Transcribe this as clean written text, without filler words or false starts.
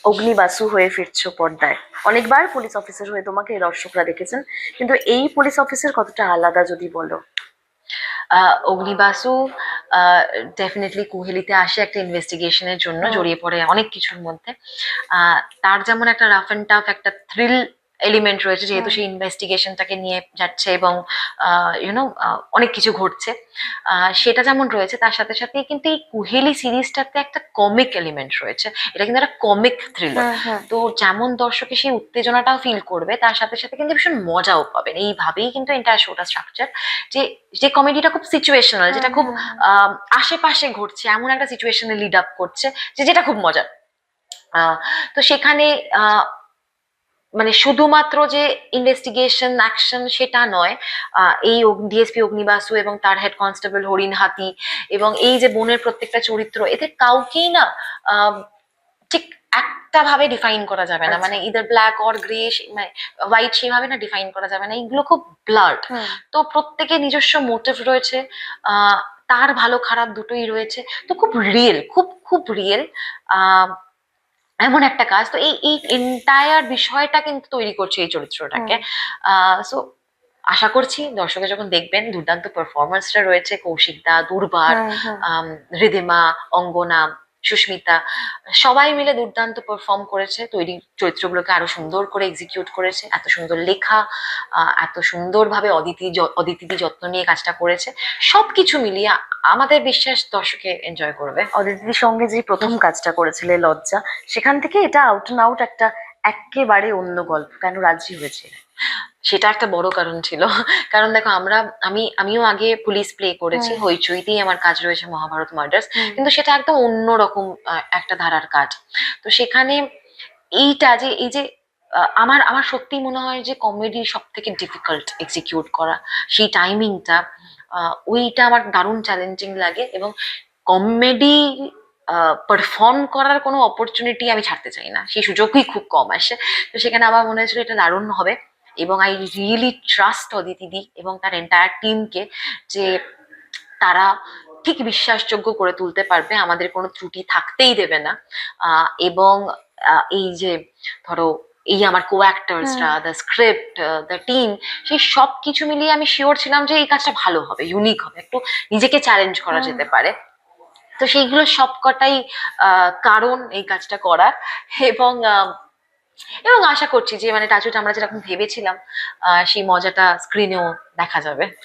অগ্নিবাসু হয়ে ফিরছো পর্দায়। অনেকবার পুলিশ অফিসার হয়ে তোমাকে দর্শকরা দেখেছেন, কিন্তু এই পুলিশ অফিসার কতটা আলাদা যদি বলো। অগ্নিবাসু ডেফিনেটলি কুহেলিতে আসে একটা ইনভেস্টিগেশনের জন্য, জড়িয়ে পড়ে অনেক কিছুর মধ্যে। তার যেমন একটা রাফ অ্যান্ড টাফ একটা থ্রিল এলিমেন্ট রয়েছে, যেহেতু সেই ইনভেস্টিগেশনটাকে নিয়ে যাচ্ছে এবং ইউনো অনেক কিছু ঘটছে, সেটা যেমন রয়েছে, তার সাথে সাথে কিন্তু এই কুহেলি সিরিজটাতে একটা কমিক এলিমেন্ট রয়েছে। এটা কিন্তু একটা কমিক থ্রিলার। তো যেমন দর্শকে সেই উত্তেজনাটাও ফিল করবে, তার সাথে সাথে কিন্তু ভীষণ মজাও পাবেন। এইভাবেই কিন্তু এন্টায়ার শোটা স্ট্রাকচার, যে যে কমেডিটা খুব সিচুয়েশনাল, যেটা খুব আশেপাশে ঘটছে এমন একটা সিচুয়েশনে লিড আপ করছে, যেটা খুব মজার। তো সেখানে মানে শুধুমাত্র যে ইনভেস্টিগেশন অ্যাকশন সেটা নয়, এই ডিএসপি অগ্নিবাসু এবং তার হেড কনস্টেবল হরিণ হাতি এবং এই যে বোনের প্রত্যেকটা চরিত্র, এদের কাউকেই না ঠিক একটা ভাবে ডিফাইন করা যাবে না। মানে ইদার ব্ল্যাক অর গ্রে, মানে হোয়াইট, সেভাবে না ডিফাইন করা যাবে না। এগুলো খুব ব্লাড। তো প্রত্যেকে নিজস্ব মোটিভ রয়েছে, তার ভালো খারাপ দুটোই রয়েছে। তো খুব রিয়েল, খুব খুব রিয়েল এমন একটা কাজ। তো এই এই এন্টায়ার বিষয়টা কিন্তু তৈরি করছে এই চরিত্রটাকে। সো আশা করছি দর্শকে যখন দেখবেন, দুর্দান্ত পারফরমেন্সটা রয়েছে, কৌশিক দা, দুর্বার, রিধিমা, অঙ্গনা, সুস্মিতা, সবাই মিলে দুর্দান্ত পারফর্ম করেছে। তৈরি চরিত্রগুলোকে আরো সুন্দর করে এক্সিকিউট করেছে, এত সুন্দর লেখা, এত সুন্দরভাবে অদিতি যত্ন নিয়ে কাজটা করেছে। সবকিছু মিলিয়ে আমাদের বিশ্বাস দর্শকে এনজয় করবে। অদিতির সঙ্গে যে প্রথম কাজটা করেছিলে লজ্জা, সেখান থেকে এটা আউট অ্যান্ড আউট একটা একেবারে অন্য গল্প। কেন রাজি হয়েছিল? সেটা একটা বড় কারণ ছিল। কারণ দেখো, আমিও আগে পুলিশ প্লে করেছি, হইচইতেই আমার কাজ রয়েছে মহাভারত মার্ডার্স, কিন্তু সেটা একদম অন্যরকম একটা ধারার কাজ। তো সেখানে এইটা যে এই যে আমার আমার সত্যি মনে হয় যে কমেডি সব থেকে ডিফিকাল্ট এক্সিকিউট করা, সেই টাইমিংটা, ওইটা আমার দারুণ চ্যালেঞ্জিং লাগে। এবং কমেডি পারফর্ম করার কোনো অপরচুনিটি আমি ছাড়তে চাই না, সেই সুযোগই খুব কম আসে। তো সেখানে আমার মনে হয়েছিল এটা দারুণ হবে। এবং আই রিয়েলি ট্রাস্ট অদিতি দি এবং তার এন্টায়ার টিমকে, যে তারা ঠিক বিশ্বাসযোগ্য করে তুলতে পারবে, আমাদের কোনো ত্রুটি থাকতেই দেবে না। এবং এই যে ধরো এই আমার কো অ্যাক্টার্সরা, দ্য স্ক্রিপ্ট, দ্য টিম, সেই সব কিছু মিলিয়ে আমি শিওর ছিলাম যে এই কাজটা ভালো হবে, ইউনিক হবে, একটু নিজেকে চ্যালেঞ্জ করা যেতে পারে। তো সেইগুলো সবকটাই কারণ এই কাজটা করার। এবং এবং আশা করছি যে মানে টাচুট আমরা যেরকম ভেবেছিলাম, সেই মজাটা স্ক্রিনেও দেখা যাবে।